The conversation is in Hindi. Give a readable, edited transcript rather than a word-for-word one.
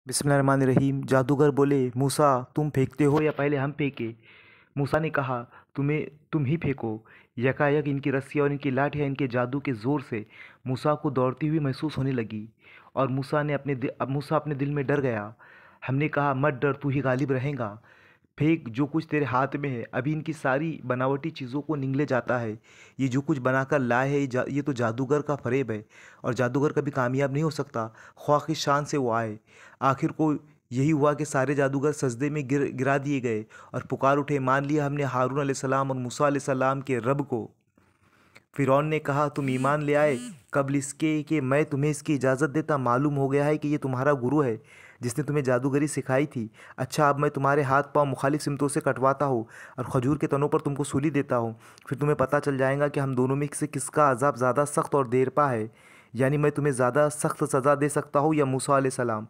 बिस्मिल्लाहिर्रहमानिर्रहीम। जादूगर बोले, मूसा तुम फेंकते हो या पहले हम फेंके? मूसा ने कहा, तुम ही फेंको। यकायक इनकी रस्सियाँ और इनकी लाठियाँ इनके जादू के ज़ोर से मूसा को दौड़ती हुई महसूस होने लगी। और मूसा अपने दिल में डर गया। हमने कहा, मत डर, तू ही गालिब रहेगा। फेंक जो कुछ तेरे हाथ में है। अभी इनकी सारी बनावटी चीज़ों को निगले जाता है। ये जो कुछ बनाकर लाए है, ये तो जादूगर का फरेब है। और जादूगर कभी कामयाब नहीं हो सकता, ख्वाह किस शान से वो आए। आखिर को यही हुआ कि सारे जादूगर सजदे में गिरा दिए गए और पुकार उठे, मान लिया हमने हारून अलैहिस्सलाम और मूसा अलैहिस्सलाम के रब को। फिरौन ने कहा, तुम ईमान ले आए कबल इसके कि मैं तुम्हें इसकी इजाज़त देता? मालूम हो गया है कि ये तुम्हारा गुरु है जिसने तुम्हें जादूगरी सिखाई थी। अच्छा, अब मैं तुम्हारे हाथ पांव मुखालिफ सिमतों से कटवाता हूँ और खजूर के तनों पर तुमको सूली देता हूँ। फिर तुम्हें पता चल जाएगा कि हम दोनों में से किसका अजाब ज़्यादा सख्त और देरपा है। यानी मैं तुम्हें ज़्यादा सख्त सज़ा दे सकता हूँ या मूसा अलैहिस्सलाम।